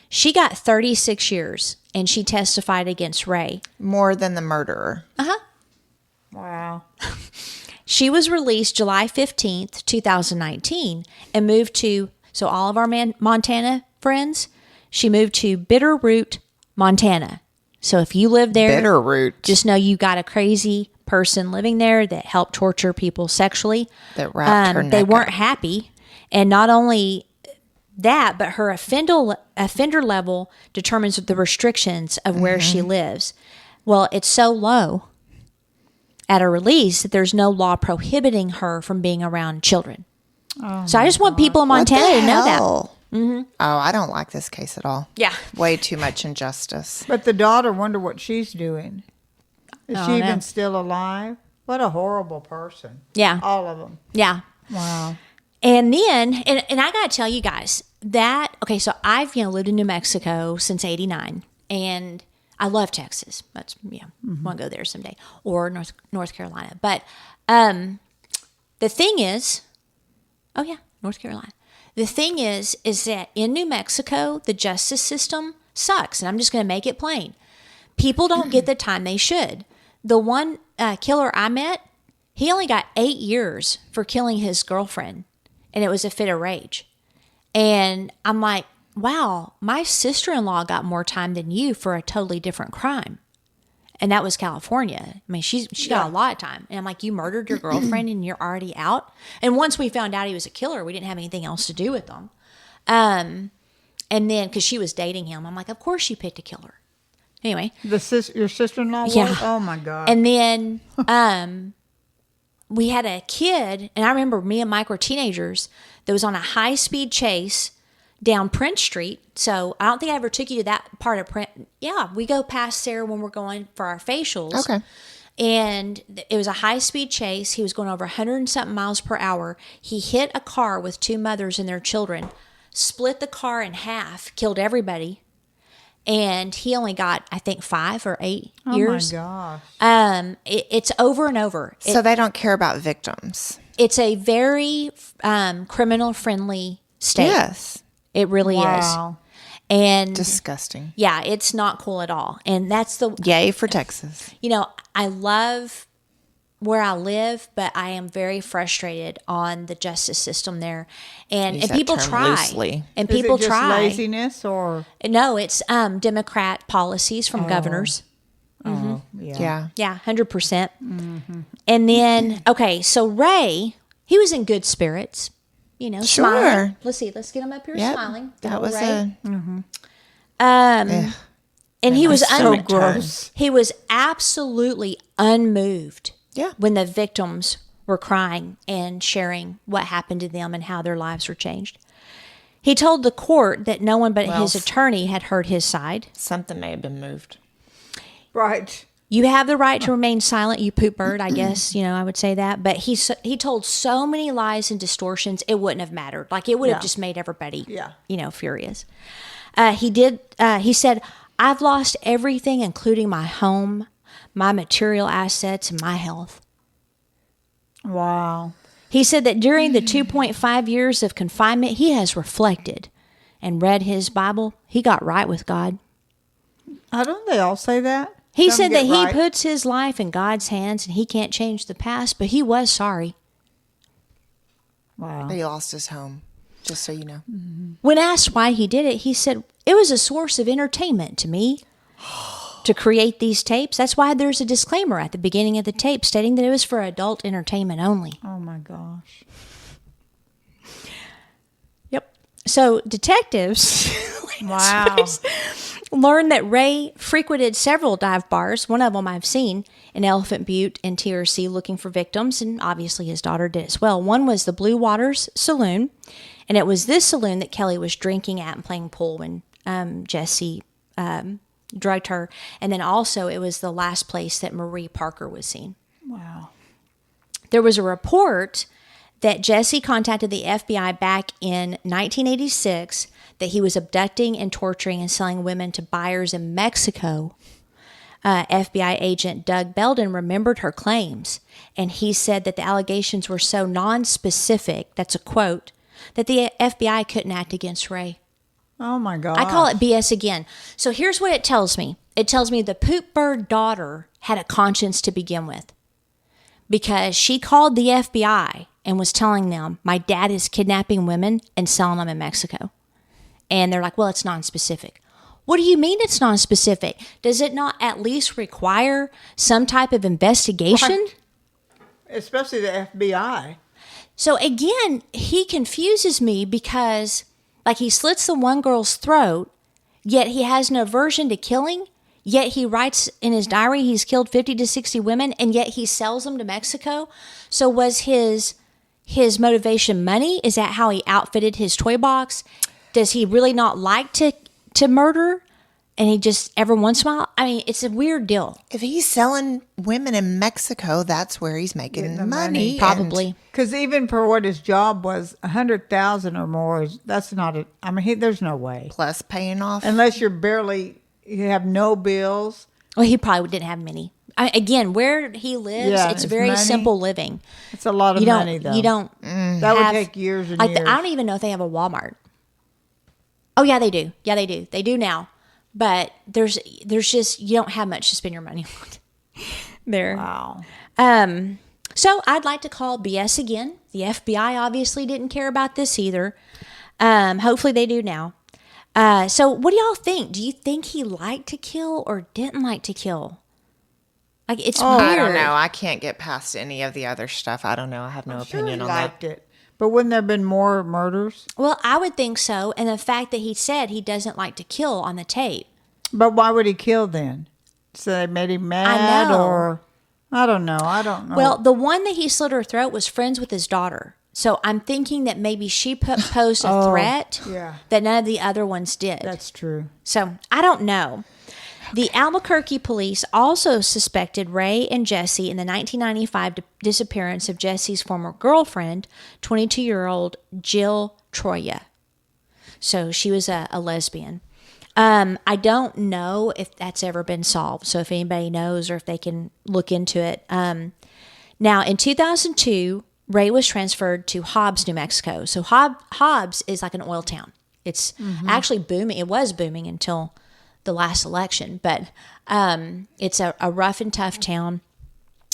she got 36 years, and she testified against Ray. More than the murderer. Uh-huh. Wow. She was released July 15th, 2019, and moved to, so all of our Montana friends, she moved to Bitterroot, Montana. So if you live there, Bitterroot, just know you got a crazy person living there that helped torture people sexually. That wrapped her neck They weren't up. happy. And not only that, but her offender level determines the restrictions of where she lives. Well, it's so low at her release that there's no law prohibiting her from being around children. Oh so I just want people in Montana to know that. Mm-hmm. Oh, I don't like this case at all. Yeah. Way too much injustice. But the daughter, wonder what she's doing. Is she know. even still alive? What a horrible person. Yeah. All of them. Yeah. Wow. And then, and I got to tell you guys that, okay, so I've, lived in New Mexico since 89, and I love Texas. That's, want to go there someday, or North Carolina. But the thing is, North Carolina. The thing is that in New Mexico, the justice system sucks, and I'm just going to make it plain. People don't get the time they should. The one killer I met, he only got 8 years for killing his girlfriend, and it was a fit of rage. And I'm like, wow, my sister-in-law got more time than you for a totally different crime. And that was California. I mean, she got a lot of time. And I'm like, you murdered your girlfriend and you're already out? And once we found out he was a killer, we didn't have anything else to do with him. And then, because she was dating him, I'm like, of course you picked a killer. Anyway. Your sister-in-law was? Yeah. Oh, my God. And then we had a kid, and I remember me and Mike were teenagers, that was on a high-speed chase down Prince Street. So I don't think I ever took you to that part of Prince. Yeah, we go past there when we're going for our facials. Okay. And it was a high-speed chase. He was going over 100 and something miles per hour. He hit a car with two mothers and their children, split the car in half, killed everybody. And he only got, I think, 5 or 8 years. Oh, my gosh. It's over and over. So they don't care about victims. It's a very criminal-friendly state. Yes. It really is. And disgusting. Yeah, it's not cool at all. And that's the... Yay for Texas. I love where I live, but I am very frustrated on the justice system there. And people try. Loosely. And people is it just try. laziness or? No, it's Democrat policies from governors. Oh, Yeah. Yeah, 100%. And then, okay, so Ray, he was in good spirits. Smiling. Sure. Let's see. Let's get him up here Yep. smiling. That Double was Ray. Ugh. And he was so gross. He was absolutely unmoved. Yeah. When the victims were crying and sharing what happened to them and how their lives were changed. He told the court that no one but his attorney had heard his side. Something may have been moved. Right. You have the right to remain silent, you poop bird, I guess, I would say that. But he told so many lies and distortions, it wouldn't have mattered. Like, it would have just made everybody, furious. He said, I've lost everything, including my home, my material assets, and my health. Wow. He said that during the 2.5 years of confinement, he has reflected and read his Bible. He got right with God. Don't they all say that? He said that he puts his life in God's hands and he can't change the past, but he was sorry. Wow. But he lost his home, just so you know. Mm-hmm. When asked why he did it, he said, it was a source of entertainment to me to create these tapes. That's why there's a disclaimer at the beginning of the tape stating that it was for adult entertainment only. Oh, my gosh. Yep. So detectives Wow. learned that Ray frequented several dive bars. One of them I've seen in Elephant Butte and TRC looking for victims, and obviously his daughter did as well. One was the Blue Waters Saloon, and it was this saloon that Kelly was drinking at and playing pool when Jesse drugged her. And then also it was the last place that Marie Parker was seen. Wow. There was a report that Jesse contacted the FBI back in 1986 that he was abducting and torturing and selling women to buyers in Mexico. FBI agent Doug Belden remembered her claims, and he said that the allegations were so non-specific, that's a quote, that the FBI couldn't act against Ray. Oh, my God. I call it BS again. So here's what it tells me. It tells me the poop bird daughter had a conscience to begin with, because she called the FBI and was telling them, my dad is kidnapping women and selling them in Mexico. And they're like, well, it's non-specific. What do you mean it's non-specific? Does it not at least require some type of investigation? Right. Especially the FBI. So again, he confuses me because, like, he slits the one girl's throat, yet he has no aversion to killing, yet he writes in his diary he's killed 50 to 60 women, and yet he sells them to Mexico. So was his motivation money? Is that how he outfitted his toy box? Does he really not like to murder? And he just, every once in a while, I mean, it's a weird deal. If he's selling women in Mexico, that's where he's making the money. Probably. Because even for what his job was, 100,000 or more, that's not a, I mean, there's no way. Plus paying off. Unless you have no bills. Well, he probably didn't have many. Again, where he lives, it's very money. Simple living. It's a lot of money, though. You don't. That would take years and years. I don't even know if they have a Walmart. Oh, yeah, they do. Yeah, they do. They do now. But there's just, you don't have much to spend your money on there. Wow. So I'd like to call BS again. The FBI obviously didn't care about this either. Hopefully they do now. So what do y'all think? Do you think he liked to kill or didn't like to kill? Like, it's weird. I don't know. I can't get past any of the other stuff. I don't know. I have no opinion on that. Liked it. But wouldn't there have been more murders? Well, I would think so. And the fact that he said he doesn't like to kill on the tape. But why would he kill then? So they made him mad? I know. Or I don't know. Well, the one that he slit her throat was friends with his daughter. So I'm thinking that maybe she posed a threat that none of the other ones did. That's true. So I don't know. The Albuquerque police also suspected Ray and Jesse in the 1995 disappearance of Jesse's former girlfriend, 22-year-old Jill Troya. So she was a lesbian. I don't know if that's ever been solved. So if anybody knows or if they can look into it. Now, in 2002, Ray was transferred to Hobbs, New Mexico. So Hobbs is like an oil town. It's actually booming. It was booming until the last election, but it's a rough and tough town.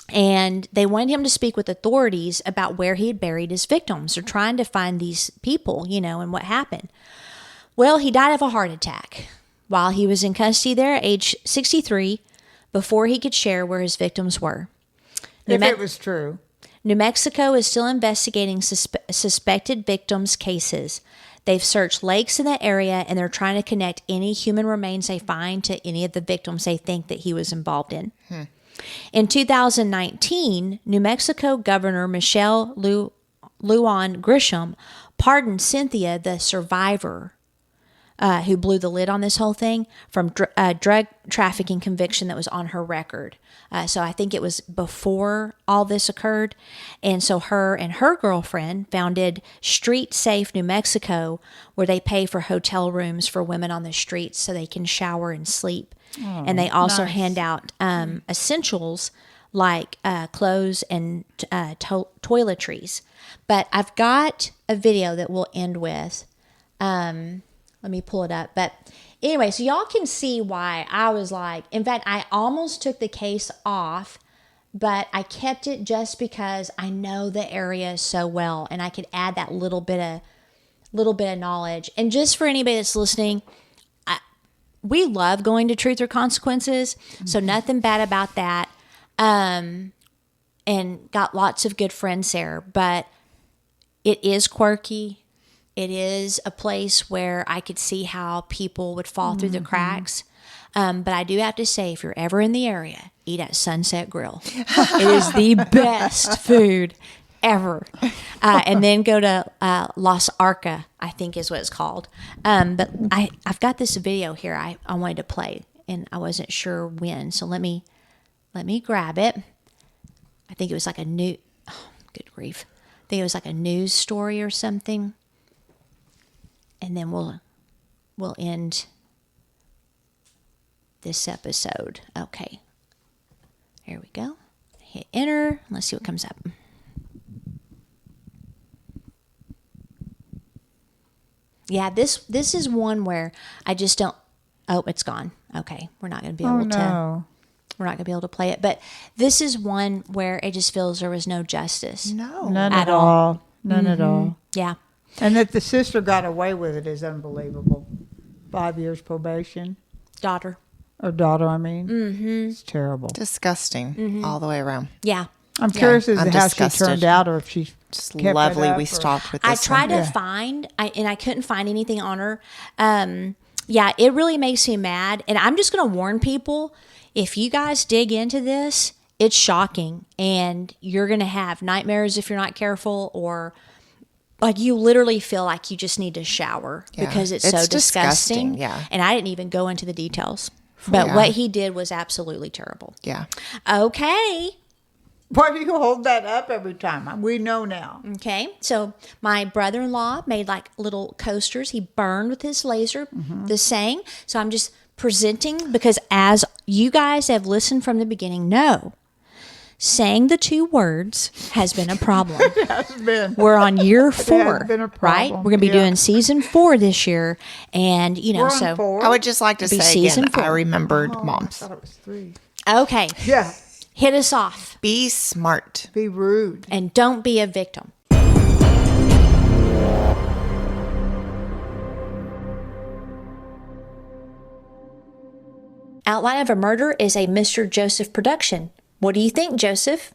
And they wanted him to speak with authorities about where he had buried his victims. They're trying to find these people, and what happened. Well, he died of a heart attack while he was in custody there at age 63 before he could share where his victims were. If it was true. New Mexico is still investigating suspected victims' cases. They've searched lakes in the area, and they're trying to connect any human remains they find to any of the victims they think that he was involved in. In 2019, New Mexico Governor Michelle Lujan Grisham pardoned Cynthia, the survivor, who blew the lid on this whole thing, from drug trafficking conviction that was on her record. So I think it was before all this occurred. And so her and her girlfriend founded Street Safe New Mexico, where they pay for hotel rooms for women on the streets so they can shower and sleep. Oh, and they also nice. hand out essentials like clothes and toiletries. But I've got a video that we'll end with. Let me pull it up. But anyway, so y'all can see why I was like, in fact, I almost took the case off, but I kept it just because I know the area so well, and I could add that little bit of knowledge. And just for anybody that's listening, we love going to Truth or Consequences, so nothing bad about that. And got lots of good friends there, but it is quirky. It is a place where I could see how people would fall through the cracks. But I do have to say, if you're ever in the area, eat at Sunset Grill. It is the best food ever. And then go to Los Arca, I think is what it's called. But I've got this video here I wanted to play, and I wasn't sure when. So let me grab it. I think it was like good grief. I think it was like a news story or something. And then we'll end this episode. Okay. Here we go. Hit enter. Let's see what comes up. Yeah, this is one where I just don't. Oh, it's gone. Okay, we're not going to be able to. We're not going to be able to play it. But this is one where it just feels there was no justice. No, none at all. None at all. Yeah. And that the sister got away with it is unbelievable. 5 years probation. Daughter, I mean. Mm-hmm. It's terrible. Disgusting all the way around. Yeah. I'm curious as to how disgusted. she turned out, or if she Just kept lovely it up, we or- stopped with this I tried one. to find, and I couldn't find anything on her. Yeah, it really makes me mad. And I'm just going to warn people, if you guys dig into this, it's shocking. And you're going to have nightmares if you're not careful, or like you literally feel like you just need to shower because it's so disgusting. Yeah. And I didn't even go into the details. But what he did was absolutely terrible. Yeah. Okay. Why do you hold that up every time? We know now. Okay, so my brother-in-law made like little coasters. He burned with his laser, the saying. So I'm just presenting because as you guys have listened from the beginning, know, saying the two words has been a problem. It has been. We're on year 4, been a right? problem. We're going to be doing season 4 this year. And, you know, We're on so 4? I would just like to It'll be say season again, 4. I remembered I moms. thought it was 3. Okay, Yeah. hit us off Be smart. Be rude. and don't be a victim. Outline of a Murder is a Mr. Joseph production. What do you think, Joseph?